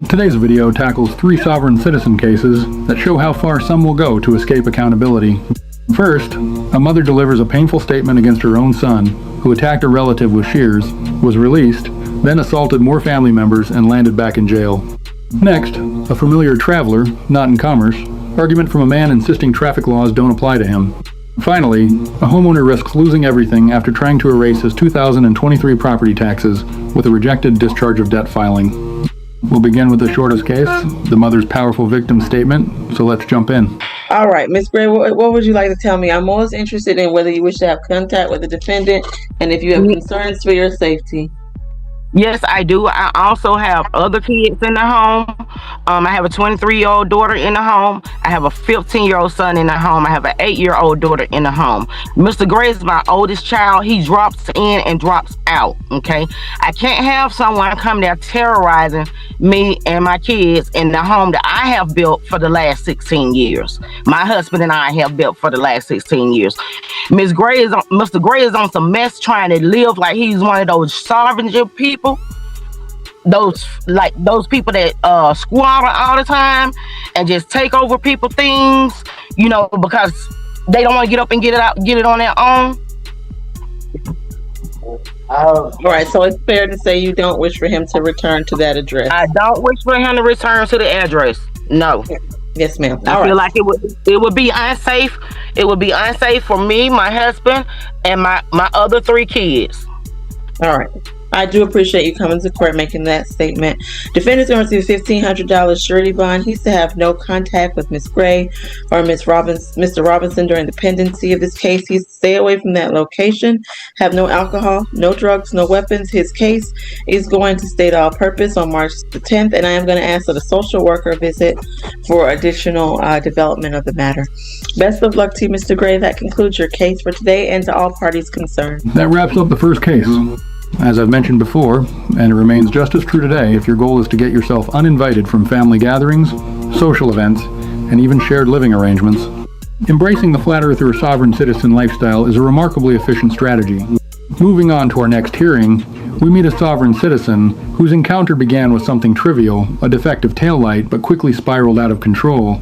Today's video tackles 3 sovereign citizen cases that show how far some will go to escape accountability. First, a mother delivers a painful statement against her own son, who attacked a relative with shears, was released, then assaulted more family members and landed back in jail. Next, a familiar traveler, not in commerce, argument from a man insisting traffic laws don't apply to him. Finally, a homeowner risks losing everything after trying to erase his 2023 property taxes with a rejected discharge of debt filing. We'll begin with the shortest case, the mother's powerful victim statement, so let's jump in. All right, Ms. Gray, what would you like to tell me? I'm most interested in whether you wish to have contact with the defendant and if you have concerns for your safety. Yes, I do. I also have other kids in the home. I have a 23-year-old daughter in the home. I have a 15-year-old son in the home. I have an 8-year-old daughter in the home. Mr. Gray is my oldest child. He drops in and drops out, okay? I can't have someone come there terrorizing me and my kids in the home that I have built for the last 16 years. My husband and I have built for the last 16 years. Mr. Gray is on some mess trying to live like he's one of those sovereign people. Those people that squatter all the time and just take over people things, because they don't want to get up and get it on their own. All right, so it's fair to say you don't wish for him to return to that address. I don't wish for him to return to the address. No. Yes, ma'am. I feel like it would be unsafe. It would be unsafe for me, my husband, and my other 3 kids. All right. I do appreciate you coming to court making that statement. Defendant's going to receive $1,500 surety bond. He's to have no contact with Ms. Gray or Mr. Robinson during the pendency of this case. He's to stay away from that location, have no alcohol, no drugs, no weapons. His case is going to stay to all purpose on March the 10th, and I am going to ask that a social worker visit for additional development of the matter. Best of luck to you, Mr. Gray. That concludes your case for today and to all parties concerned. That wraps up the first case. As I've mentioned before, and it remains just as true today, if your goal is to get yourself uninvited from family gatherings, social events, and even shared living arrangements, embracing the flat earther sovereign citizen lifestyle is a remarkably efficient strategy. Moving on to our next hearing, we meet a sovereign citizen whose encounter began with something trivial, a defective taillight, but quickly spiraled out of control,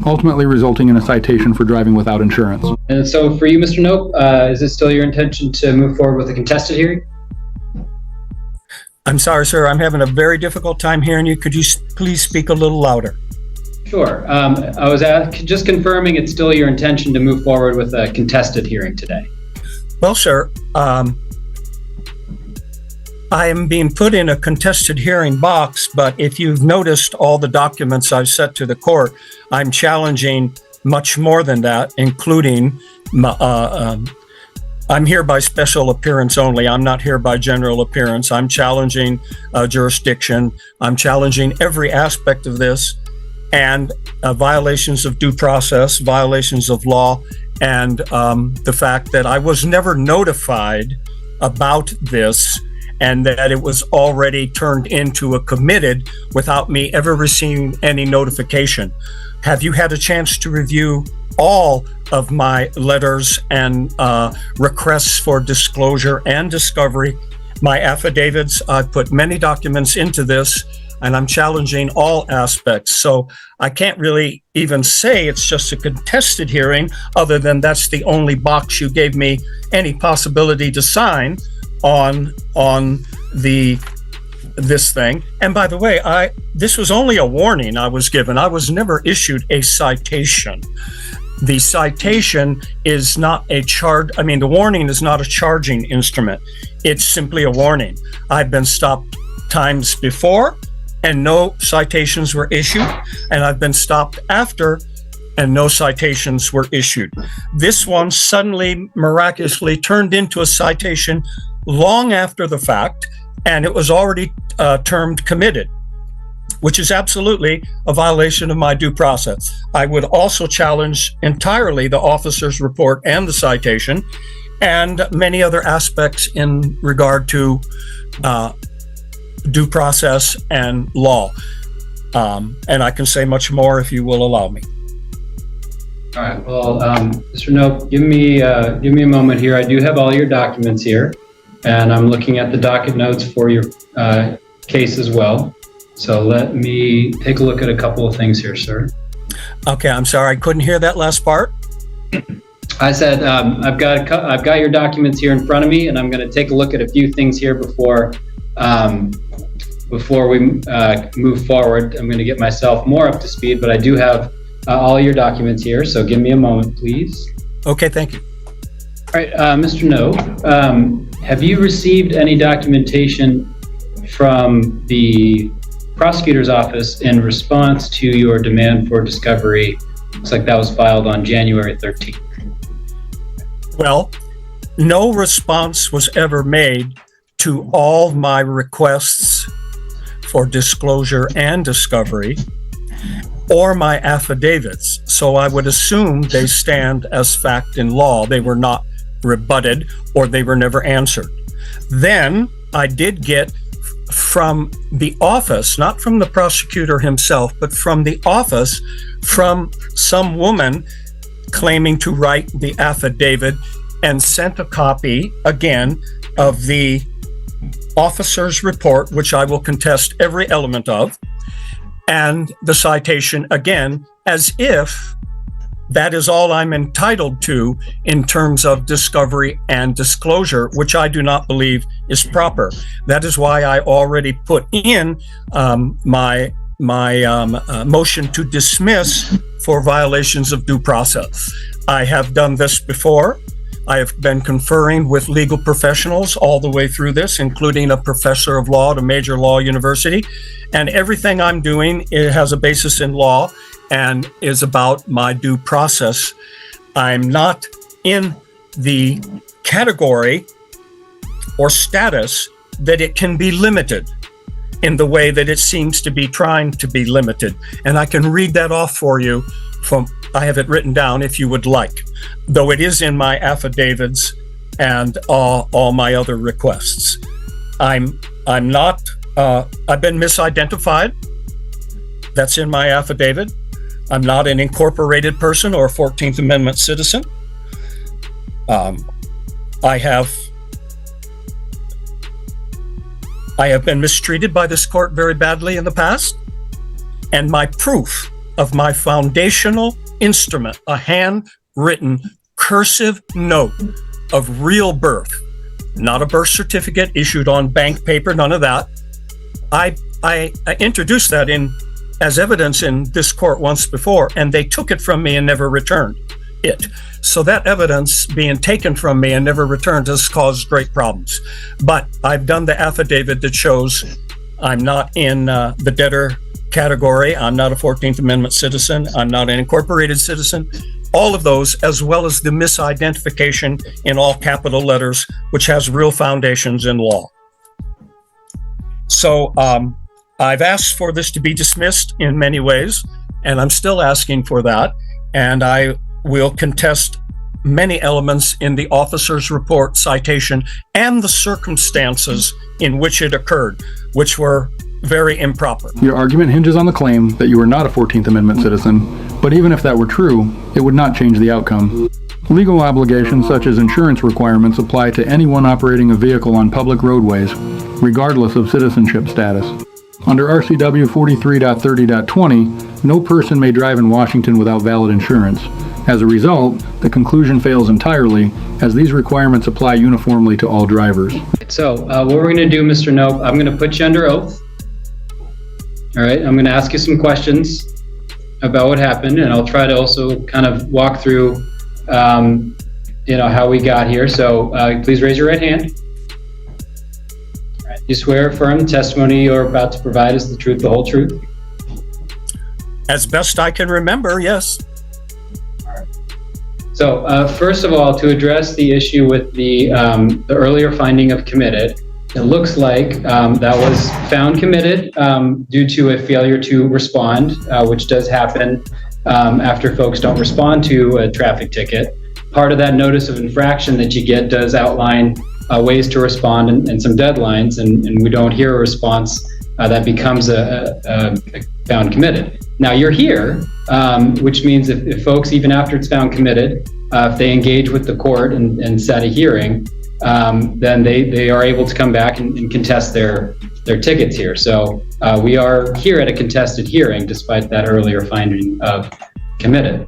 ultimately resulting in a citation for driving without insurance. And so for you, Mr. Nope, is it still your intention to move forward with a contested hearing? I'm sorry, sir. I'm having a very difficult time hearing you. Could you please speak a little louder? Sure. I was just confirming it's still your intention to move forward with a contested hearing today. Well, sir, I am being put in a contested hearing box, but if you've noticed all the documents I've set to the court, I'm challenging much more than that, including I'm here by special appearance only. I'm not here by general appearance. I'm challenging jurisdiction. I'm challenging every aspect of this and violations of due process, violations of law, and the fact that I was never notified about this and that it was already turned into a committed without me ever receiving any notification. Have you had a chance to review all of my letters and requests for disclosure and discovery, my affidavits? I've put many documents into this, and I'm challenging all aspects. So I can't really even say it's just a contested hearing, other than that's the only box you gave me any possibility to sign on this thing. And by the way, this was only a warning I was given. I was never issued a citation. The citation is not a the warning is not a charging instrument. It's simply a warning. I've been stopped times before and no citations were issued, and I've been stopped after and no citations were issued. This one suddenly, miraculously turned into a citation long after the fact, and it was already termed committed, which is absolutely a violation of my due process. I would also challenge entirely the officer's report and the citation and many other aspects in regard to due process and law. And I can say much more if you will allow me. All right, well, Mr. Nope, give me a moment here. I do have all your documents here, and I'm looking at the docket notes for your case as well. So let me take a look at a couple of things here, sir. Okay, I'm sorry, I couldn't hear that last part. I said I've got your documents here in front of me, and I'm going to take a look at a few things here before we move forward. I'm going to get myself more up to speed, but I do have all your documents here, so give me a moment, please. Okay, thank you. All right, Mr. No, have you received any documentation from the prosecutor's office in response to your demand for discovery? Looks like that was filed on January 13th. Well, no response was ever made to all my requests for disclosure and discovery or my affidavits. So I would assume they stand as fact in law. They were not rebutted or they were never answered. Then I did get from the office, not from the prosecutor himself, but from the office, from some woman claiming to write the affidavit, and sent a copy again of the officer's report, which I will contest every element of, and the citation again, as if that is all I'm entitled to in terms of discovery and disclosure, which I do not believe is proper. That is why I already put in my motion to dismiss for violations of due process. I have done this before. I have been conferring with legal professionals all the way through this, including a professor of law at a major law university. And everything I'm doing, it has a basis in law and is about my due process. I'm not in the category or status that it can be limited in the way that it seems to be trying to be limited. And I can read that off for you I have it written down if you would like, though it is in my affidavits and all my other requests. I'm not, I've been misidentified. That's in my affidavit. I'm not an incorporated person or a 14th Amendment citizen. I have been mistreated by this court very badly in the past, and my proof of my foundational instrument, a handwritten cursive note of real birth, not a birth certificate issued on bank paper, none of that. I introduced that as evidence in this court once before, and they took it from me and never returned it. So that evidence being taken from me and never returned has caused great problems. But I've done the affidavit that shows I'm not in the debtor category. I'm not a 14th Amendment citizen. I'm not an incorporated citizen. All of those, as well as the misidentification in all capital letters, which has real foundations in law. So I've asked for this to be dismissed in many ways, and I'm still asking for that. And I will contest many elements in the officer's report, citation, and the circumstances in which it occurred, which were very improper. Your argument hinges on the claim that you are not a 14th Amendment citizen, but even if that were true, it would not change the outcome. Legal obligations such as insurance requirements apply to anyone operating a vehicle on public roadways, regardless of citizenship status. Under RCW 43.30.20, no person may drive in Washington without valid insurance. As a result, the conclusion fails entirely, as these requirements apply uniformly to all drivers. So what we're going to do, Mr. Nope, I'm going to put you under oath. All right, I'm going to ask you some questions about what happened, and I'll try to also kind of walk through, how we got here. So please raise your right hand. All right, you swear affirm the testimony you're about to provide is the truth, the whole truth? As best I can remember, yes. All right. So first of all, to address the issue with the earlier finding of committed, it looks like that was found committed due to a failure to respond, which does happen after folks don't respond to a traffic ticket. Part of that notice of infraction that you get does outline ways to respond and some deadlines, and we don't hear a response that becomes a found committed. Now you're here, which means if folks, even after it's found committed, if they engage with the court and set a hearing, then they are able to come back and contest their tickets here. So we are here at a contested hearing, despite that earlier finding of committed.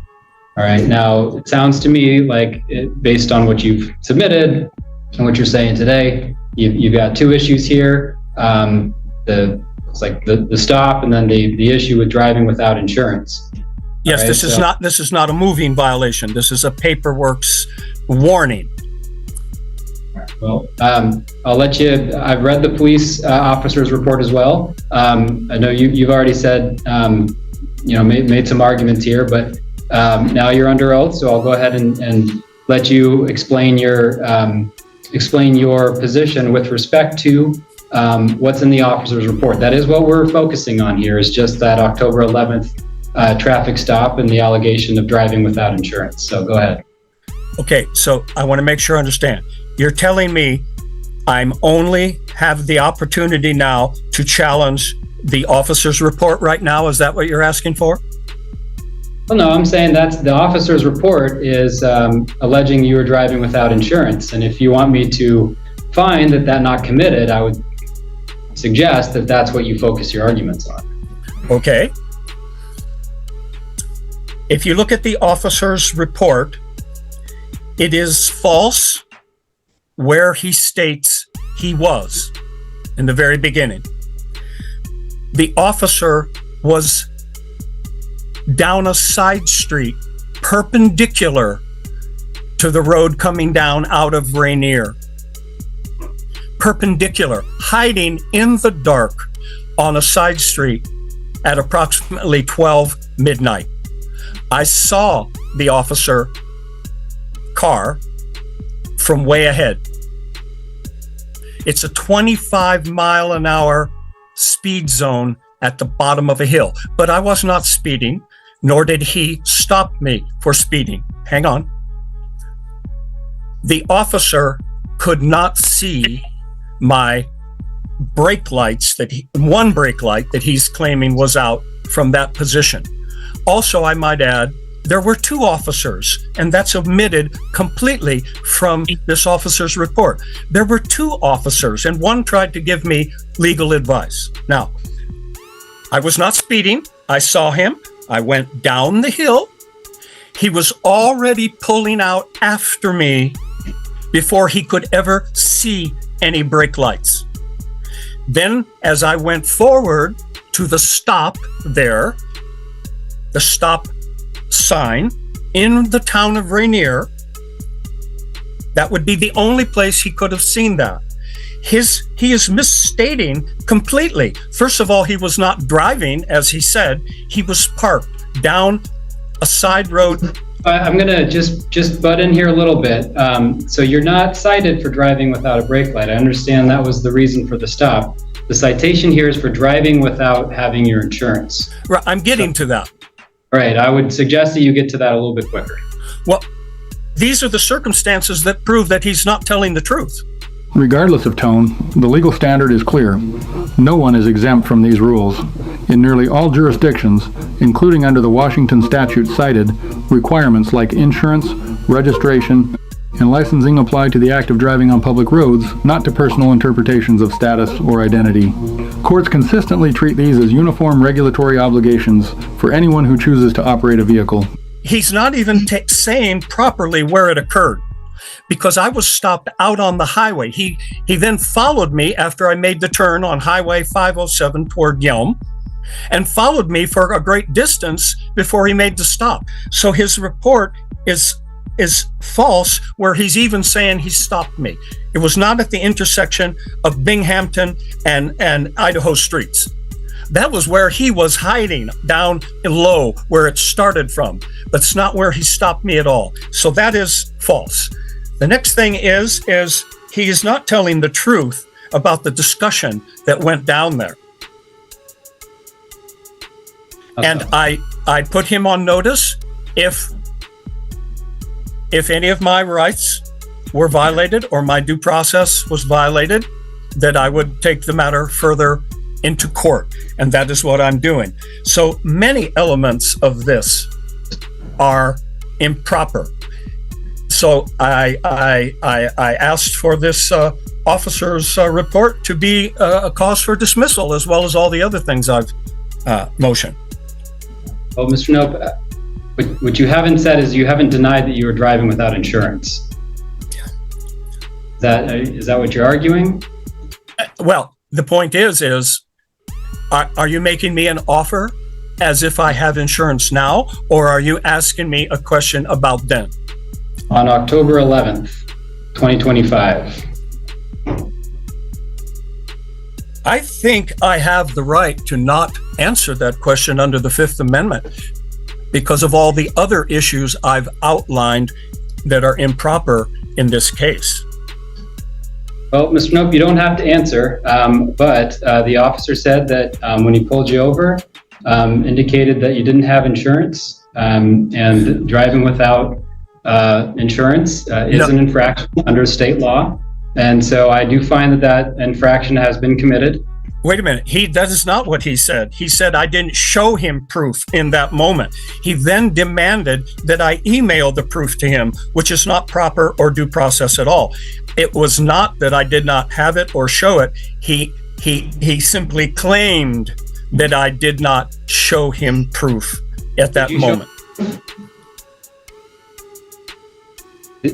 All right. Now, it sounds to me like, based on what you've submitted and what you're saying today, you've got two issues here. It's like the stop, and then the issue with driving without insurance. Yes, right, this is not a moving violation. This is a paperwork's warning. Well, I'll let you. I've read the police officer's report as well. I know you've already said, made some arguments here, but now you're under oath, so I'll go ahead and let you explain your position with respect to what's in the officer's report. That is what we're focusing on here, is just that October 11th traffic stop and the allegation of driving without insurance. So go ahead. Okay, so I want to make sure I understand. You're telling me I'm only have the opportunity now to challenge the officer's report right now? Is that what you're asking for? Well, no, I'm saying that's the officer's report is alleging you were driving without insurance. And if you want me to find that not committed, I would suggest that that's what you focus your arguments on. Okay. If you look at the officer's report, it is false where he states he was in the very beginning. The officer was down a side street perpendicular to the road coming down out of Rainier. Perpendicular, hiding in the dark on a side street at approximately 12 midnight. I saw the officer car from way ahead. It's a 25 mile an hour speed zone at the bottom of a hill, but I was not speeding, nor did he stop me for speeding. Hang on. The officer could not see my brake lights, one brake light that he's claiming was out from that position. Also, I might add, there were two officers, and that's omitted completely from this officer's report. There were two officers, and one tried to give me legal advice. Now, I was not speeding. I saw him. I went down the hill. He was already pulling out after me before he could ever see any brake lights. Then, as I went forward to the stop there, the stop sign in the town of Rainier, that would be the only place he could have seen that. He is misstating completely. First of all, he was not driving, as he said. He was parked down a side road. I'm going to just butt in here a little bit. So you're not cited for driving without a brake light. I understand that was the reason for the stop. The citation here is for driving without having your insurance. Right, I'm getting to that. All right, I would suggest that you get to that a little bit quicker. Well, these are the circumstances that prove that he's not telling the truth. Regardless of tone, the legal standard is clear. No one is exempt from these rules. In nearly all jurisdictions, including under the Washington statute cited, requirements like insurance, registration, and licensing apply to the act of driving on public roads, not to personal interpretations of status or identity. Courts consistently treat these as uniform regulatory obligations for anyone who chooses to operate a vehicle. He's not even saying properly where it occurred, because I was stopped out on the highway. He then followed me after I made the turn on Highway 507 toward Yelm, and followed me for a great distance before he made the stop. So his report is false, where he's even saying he stopped me. It was not at the intersection of Binghamton and Idaho streets. That was where he was hiding, down low, where it started from. But it's not where he stopped me at all. So that is false. The next thing is he is not telling the truth about the discussion that went down there. Okay. And I put him on notice if any of my rights were violated or my due process was violated, that I would take the matter further into court. And that is what I'm doing. So many elements of this are improper. So I asked for this officer's report to be a cause for dismissal, as well as all the other things I've motioned. Well, Mr. Nope, what you haven't said is you haven't denied that you were driving without insurance. Is that what you're arguing? Well, the point is are you making me an offer as if I have insurance now, or are you asking me a question about then? On October 11th, 2025. I think I have the right to not answer that question under the Fifth Amendment because of all the other issues I've outlined that are improper in this case. Well, Mr. Nope, you don't have to answer, but the officer said that when he pulled you over, indicated that you didn't have insurance, and driving without insurance is an infraction under state law. And so I do find that infraction has been committed. Wait a minute. That is not what he said. He said I didn't show him proof in that moment. He then demanded that I email the proof to him, which is not proper or due process at all. It was not that I did not have it or show it. He simply claimed that I did not show him proof at that moment.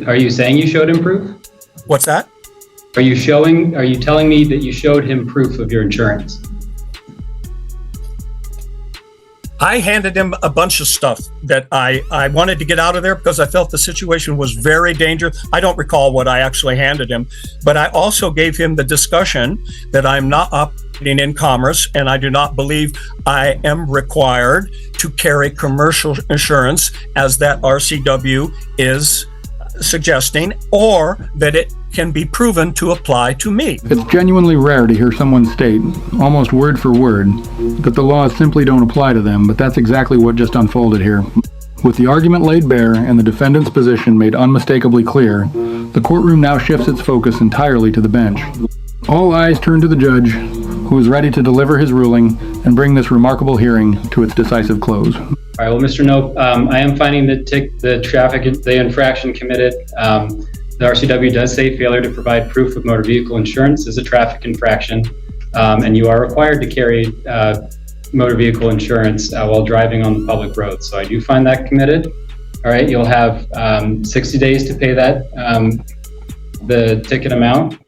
Are you saying you showed him proof? What's that? Are you telling me that you showed him proof of your insurance? I handed him a bunch of stuff that I wanted to get out of there because I felt the situation was very dangerous. I don't recall what I actually handed him, but I also gave him the discussion that I'm not operating in commerce and I do not believe I am required to carry commercial insurance as that RCW is suggesting, or that it can be proven to apply to me. It's genuinely rare to hear someone state, almost word for word, that the laws simply don't apply to them, but that's exactly what just unfolded here. With the argument laid bare and the defendant's position made unmistakably clear, the courtroom now shifts its focus entirely to the bench. All eyes turn to the judge, who is ready to deliver his ruling and bring this remarkable hearing to its decisive close. All right, well, Mr. Nope, I am finding that the infraction committed. The RCW does say failure to provide proof of motor vehicle insurance is a traffic infraction, and you are required to carry motor vehicle insurance while driving on the public road. So I do find that committed. All right, you'll have 60 days to pay that, the ticket amount.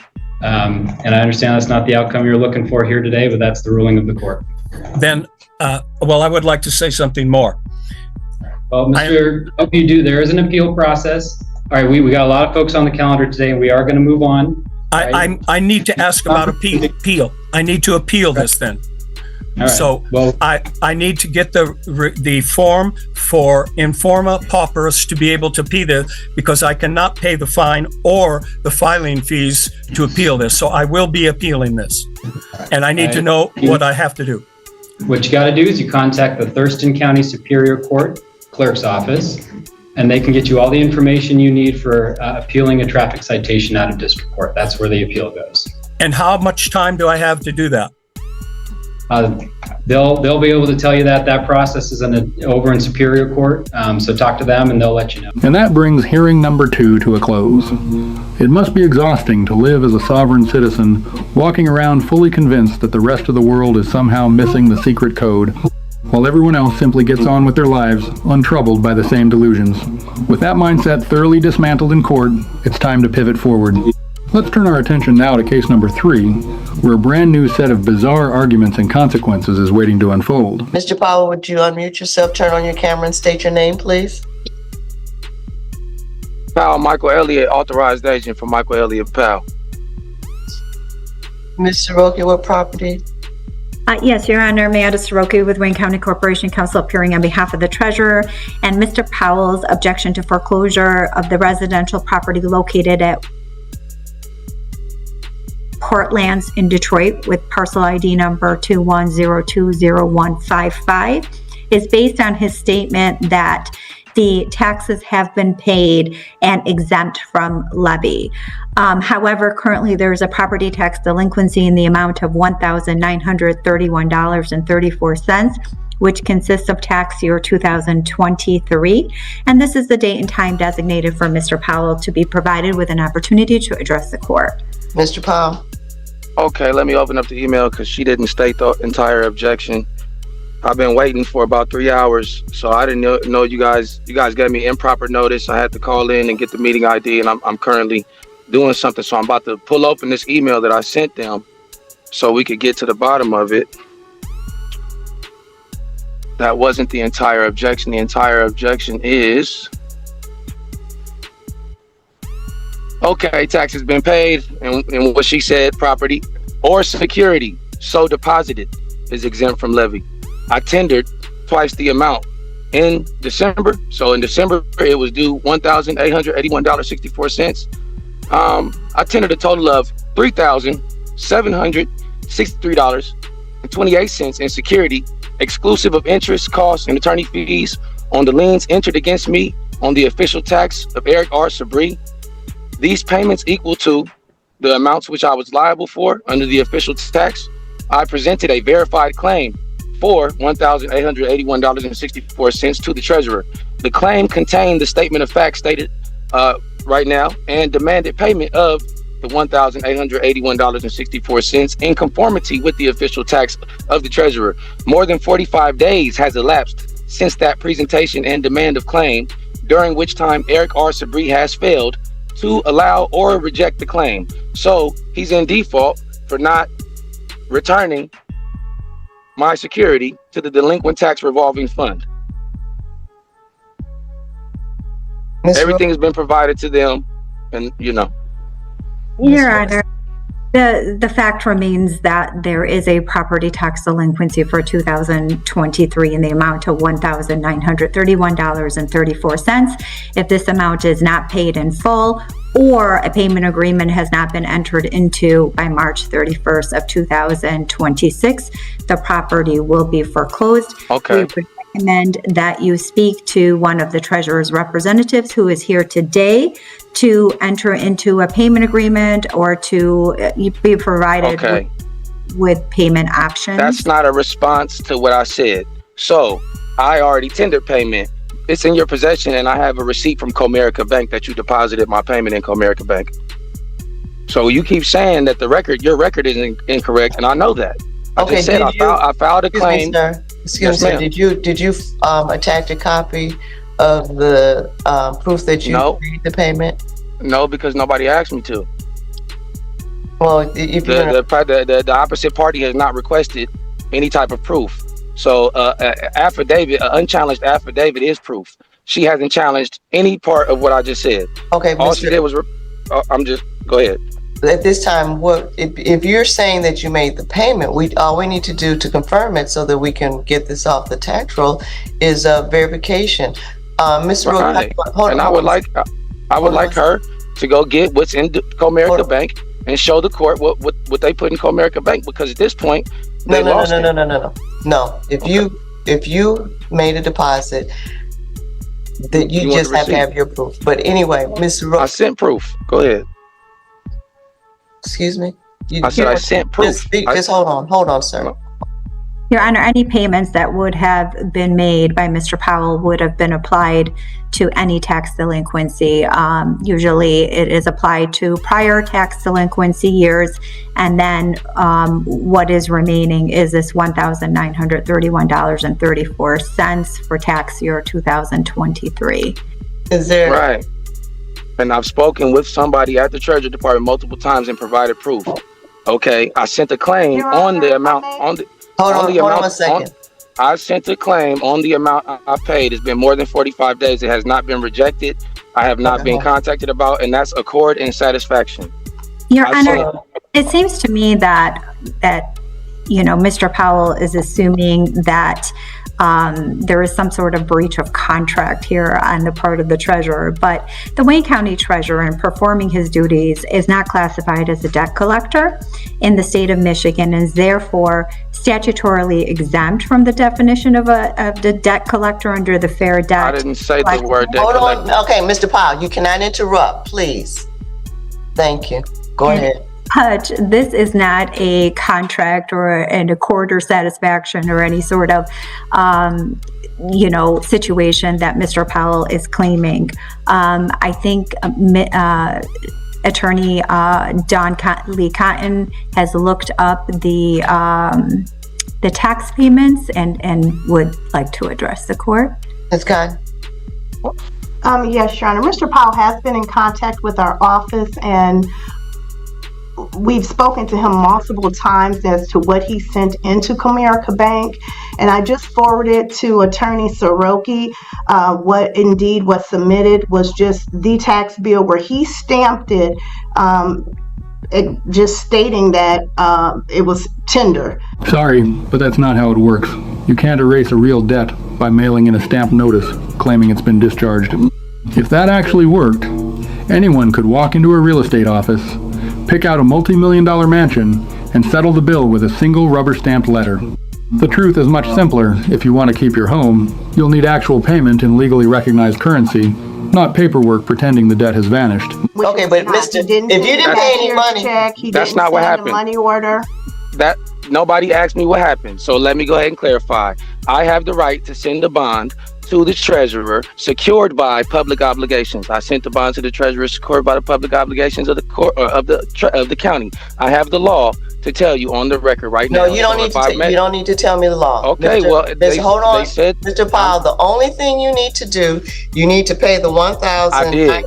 And I understand that's not the outcome you're looking for here today, but that's the ruling of the court. Then, I would like to say something more. Well, Mr. Hope you do. There is an appeal process. All right, we got a lot of folks on the calendar today, and we are going to move on. I need to ask about appeal. I need to appeal this then. All right. So well, I need to get the form for informa pauperis to be able to appeal this because I cannot pay the fine or the filing fees to appeal this. So I will be appealing this, and I need to know what I have to do. What you got to do is you contact the Thurston County Superior Court Clerk's Office, and they can get you all the information you need for appealing a traffic citation out of district court. That's where the appeal goes. And how much time do I have to do that? They'll be able to tell you that process is over in Superior Court. So talk to them and they'll let you know. And that brings hearing number 2 to a close. It must be exhausting to live as a sovereign citizen, walking around fully convinced that the rest of the world is somehow missing the secret code, while everyone else simply gets on with their lives, untroubled by the same delusions. With that mindset thoroughly dismantled in court, it's time to pivot forward. Let's turn our attention now to case number 3, where a brand new set of bizarre arguments and consequences is waiting to unfold. Mr. Powell, would you unmute yourself, turn on your camera, and state your name, please? Powell, Michael Elliott, authorized agent for Michael Elliott Powell. Ms. Soroki, what property? Yes, Your Honor, Mayada Soroki with Wayne County Corporation Counsel appearing on behalf of the treasurer and Mr. Powell's objection to foreclosure of the residential property located at Portlands in Detroit with parcel ID number 210200155 is based on his statement that the taxes have been paid and exempt from levy. However, currently there is a property tax delinquency in the amount of $1,931.34, which consists of tax year 2023. And this is the date and time designated for Mr. Powell to be provided with an opportunity to address the court. Mr. Powell? Okay, let me open up the email because she didn't state the entire objection. I've been waiting for about 3 hours, so I didn't know you guys gave me improper notice. I had to call in and get the meeting ID, and I'm currently doing something, so I'm about to pull open this email that I sent them so we could get to the bottom of it. That wasn't the entire objection. The entire objection is, okay, tax has been paid, and what she said, property or security so deposited is exempt from levy. I tendered twice the amount in December. So in December, it was due $1,881.64. I tendered a total of $3,763.28 in security, exclusive of interest, costs, and attorney fees on the liens entered against me on the official tax of Eric R. Sabri. These payments equal to the amounts which I was liable for under the official tax. I presented a verified claim for $1,881.64 to the treasurer. The claim contained the statement of facts stated right now and demanded payment of the $1,881.64 in conformity with the official tax of the treasurer. More than 45 days has elapsed since that presentation and demand of claim, during which time Eric R. Sabri has failed to allow or reject the claim. So he's in default for not returning my security to the delinquent tax revolving fund. Everything has bing provided to them, and Your Honor, the fact remains that there is a property tax delinquency for 2023 in the amount of $1,931.34. If this amount is not paid in full, or a payment agreement has not been entered into by March 31st of 2026, the property will be foreclosed. Okay. We would recommend that you speak to one of the treasurer's representatives who is here today to enter into a payment agreement or to be provided with payment options. That's not a response to what I said. So I already tendered payment. It's in your possession, and I have a receipt from Comerica Bank that you deposited my payment in Comerica Bank. So you keep saying that your record is incorrect, and I know that. I just said I filed a claim. Excuse me, sir. Did you attach a copy of the proof that you paid the payment? No, because nobody asked me to. Well, if the opposite party has not requested any type of proof. So affidavit, unchallenged affidavit is proof. She hasn't challenged any part of what I just said. Okay, all she did was go ahead. At this time, if you're saying that you made the payment, all we need to do to confirm it so that we can get this off the tax roll is verification. Ms. Right. And I would like her to go get what's in Comerica Bank and show the court what they put in Comerica Bank, because at this point they lost it. No. If you made a deposit, that you just have to have your proof. But anyway, Ms. I sent proof. Go ahead. Excuse me? I said I sent proof. Just hold on, sir. Your Honor, any payments that would have been made by Mr. Powell would have been applied to any tax delinquency. Usually it is applied to prior tax delinquency years, and then what is remaining is this $1,931.34 for tax year 2023. Is there... Right. And I've spoken with somebody at the Treasury Department multiple times and provided proof. Okay, I sent a claim on the amount Hold on a second. I sent a claim on the amount I paid. It's been more than 45 days. It has not been rejected. I have not been contacted about, and that's accord and satisfaction. Your Honor, it seems to me that Mr. Powell is assuming that there is some sort of breach of contract here on the part of the treasurer, but the Wayne County treasurer, in performing his duties, is not classified as a debt collector in the state of Michigan, and is therefore statutorily exempt from the definition of the debt collector under the Fair Debt. I didn't say the word debt collector. Hold on. Okay, Mr. Powell, you cannot interrupt, please. Thank you. Go ahead. But this is not a contract or an accord or satisfaction or any sort of, situation that Mr. Powell is claiming. I think Attorney Don Lee Cotton has looked up the tax payments and would like to address the court. Ms. Cotton? Yes, Your Honor. Mr. Powell has been in contact with our office, and we've spoken to him multiple times as to what he sent into Comerica Bank. And I just forwarded to Attorney Soroki what indeed was submitted was just the tax bill where he stamped it, just stating that it was tender. Sorry, but that's not how it works. You can't erase a real debt by mailing in a stamped notice claiming it's been discharged. If that actually worked, anyone could walk into a real estate office, pick out a multi-million-dollar mansion, and settle the bill with a single rubber-stamped letter. The truth is much simpler. If you want to keep your home, you'll need actual payment in legally recognized currency, not paperwork pretending the debt has vanished. Okay, but Mr. If you didn't pay any money, that's not what happened. Money order. That nobody asked me what happened. So let me go ahead and clarify. I have the right to send a bond to the treasurer secured by public obligations. I sent the bond to the treasurer secured by the public obligations of the court of the county. I have the law to tell you on the record right now. No, you don't need to. You don't need to tell me the law. Okay, hold on, they said, Mr. Powell. The only thing you need to do, you need to pay the 1,000. I did.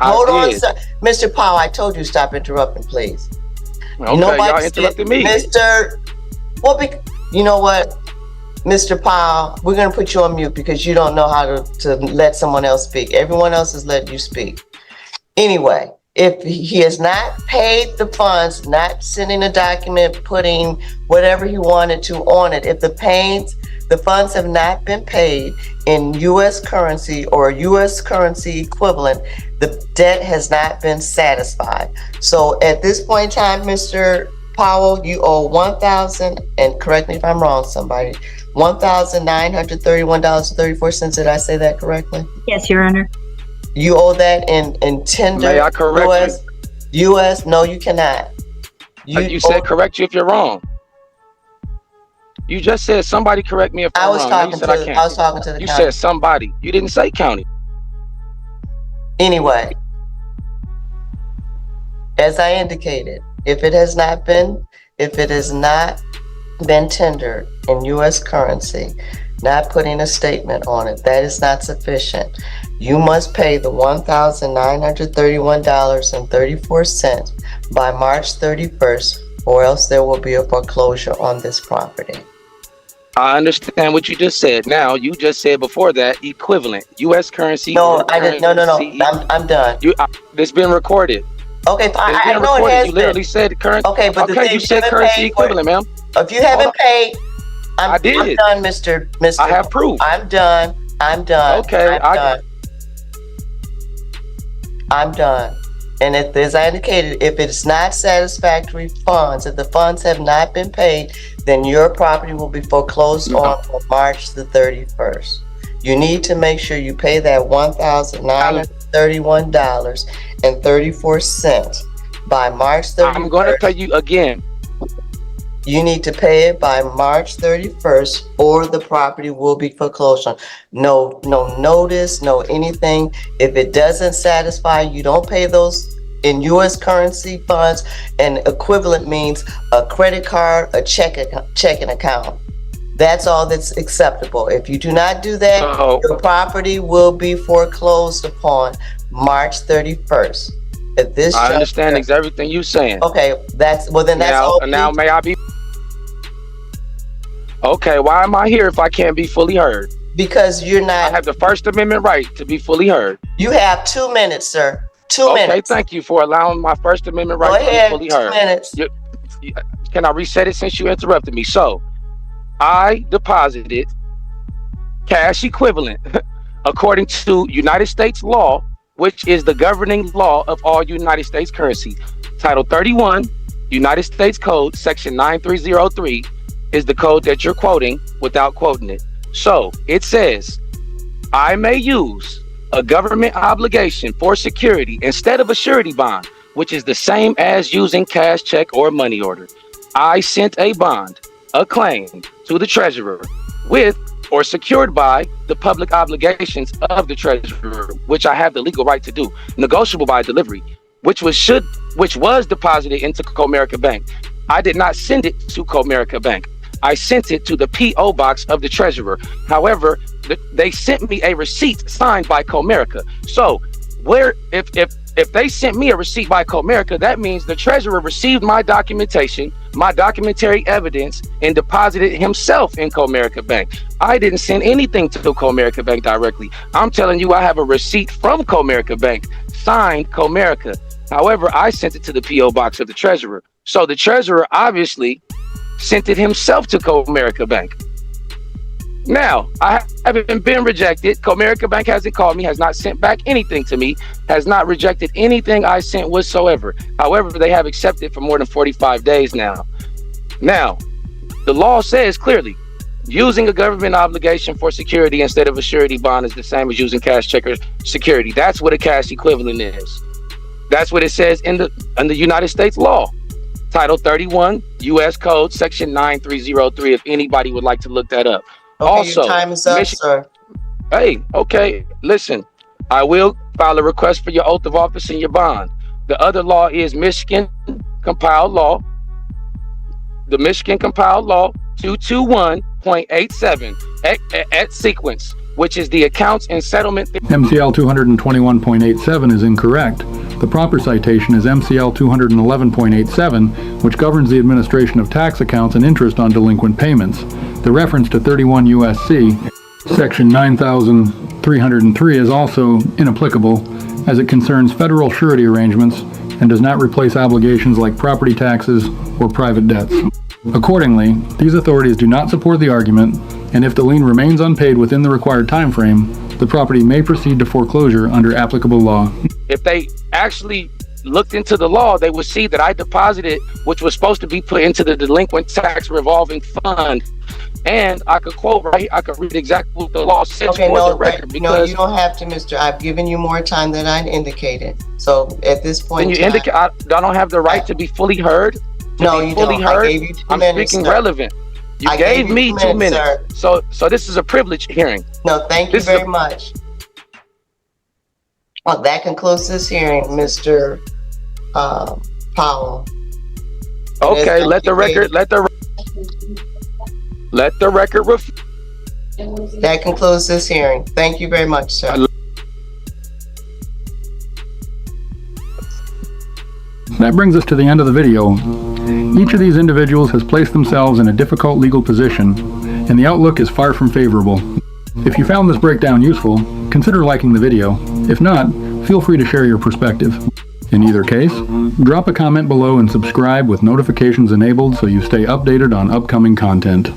Hold on, sir. Mr. Powell. I told you to stop interrupting, please. Okay, y'all interrupted me. You know what? Mr. Powell, we're going to put you on mute because you don't know how to let someone else speak. Everyone else has let you speak. Anyway, if he has not paid the funds, not sending a document, putting whatever he wanted to on it, if the funds have not been paid in U.S. currency or U.S. currency equivalent, the debt has not been satisfied. So at this point in time, Mr. Powell, you owe $1,000, and correct me if I'm wrong, somebody, $1,931.34. Did I say that correctly? Yes, Your Honor. You owe that in tender. May I correct U.S. No, you cannot. You said correct you if you're wrong. You just said somebody correct me if I'm wrong. I was talking to the You county. said somebody. You didn't say county. Anyway, as I indicated, if it has not been tendered in U.S. currency, not putting a statement on it, that is not sufficient. You must pay the $1,931.34 by March 31st, or else there will be a foreclosure on this property. I understand what you just said. Now, you just said before that equivalent U.S. currency. No, I didn't. No. I'm done. It's been recorded. Okay, I know it has You literally said currency. Okay, but you said currency equivalent, ma'am. If you haven't paid, I did. I'm done, Mr. I have proof. I'm done. Okay, I'm done. And as I indicated, if it's not satisfactory funds, if the funds have not been paid, then your property will be foreclosed on March the 31st. You need to make sure you pay that $1,931.34 by March 31st. I'm going to tell you again. You need to pay it by March 31st, or the property will be foreclosed on. No notice, no anything. If it doesn't satisfy, you don't pay those in U.S. currency funds, and equivalent means a credit card, a checking account. That's all that's acceptable. If you do not do that, your property will be foreclosed upon March 31st. At this I understand everything you're saying. Okay, that's all. Now, may I be? Okay, why am I here if I can't be fully heard? Because you're not. I have the First Amendment right to be fully heard. You have 2 minutes, sir. 2 minutes. Okay, thank you for allowing my First Amendment right to be fully heard. 2 minutes. Can I reset it since you interrupted me? So, I deposited cash equivalent according to United States law, which is the governing law of all United States currency. Title 31, United States Code, Section 9303, is the code that you're quoting without quoting it. So it says, I may use a government obligation for security instead of a surety bond which is the same as using cash, check, or money order. I sent a bond, a claim, to the treasurer with or secured by the public obligations of the treasurer, which I have the legal right to do, negotiable by delivery, which was deposited into Comerica Bank. I did not send it to Comerica Bank. I sent it to the P.O. box of the treasurer. However, they sent me a receipt signed by Comerica. So if they sent me a receipt by Comerica, that means the treasurer received my documentation, my documentary evidence, and deposited himself in Comerica Bank. I didn't send anything to Comerica Bank directly. I'm telling you, I have a receipt from Comerica Bank, signed Comerica. However, I sent it to the P.O. box of the treasurer. So the treasurer obviously sent it himself to Comerica Bank. Now, I haven't been rejected. Comerica Bank hasn't called me, has not sent back anything to me, has not rejected anything I sent whatsoever. However, they have accepted for more than 45 days now. Now, the law says clearly, using a government obligation for security instead of a surety bond is the same as using cash, check, or security. That's what a cash equivalent is. That's what it says in the United States law. Title 31, U.S. Code, Section 9303, if anybody would like to look that up. Okay, Also, your time is up, sir. Hey, okay, listen, I will file a request for your oath of office and your bond. The other law is Michigan compiled law. The Michigan compiled law 221.87 at sequence, which is the accounts and settlement. MCL 221.87 is incorrect. The proper citation is MCL 211.87, which governs the administration of tax accounts and interest on delinquent payments. The reference to 31 U.S.C. Section 9303 is also inapplicable, as it concerns federal surety arrangements and does not replace obligations like property taxes or private debts. Accordingly, these authorities do not support the argument, and if the lien remains unpaid within the required time frame, the property may proceed to foreclosure under applicable law. If they actually looked into the law, they would see that I deposited, which was supposed to be put into the delinquent tax revolving fund. And I could quote, right? I could read exactly what the law says for the record. No, you don't have to, Mr. I've given you more time than I indicated. So at this point, you indicate I don't have the right to be fully heard. No, you don't. I gave you 2 minutes. I'm speaking relevant. You gave me 2 minutes. So this is a privilege hearing. No, thank you very much. Well, that concludes this hearing, Mr. Powell. Okay, let the record That concludes this hearing. Thank you very much, sir. That brings us to the end of the video. Each of these individuals has placed themselves in a difficult legal position, and the outlook is far from favorable. If you found this breakdown useful, consider liking the video. If not, feel free to share your perspective. In either case, drop a comment below and subscribe with notifications enabled so you stay updated on upcoming content.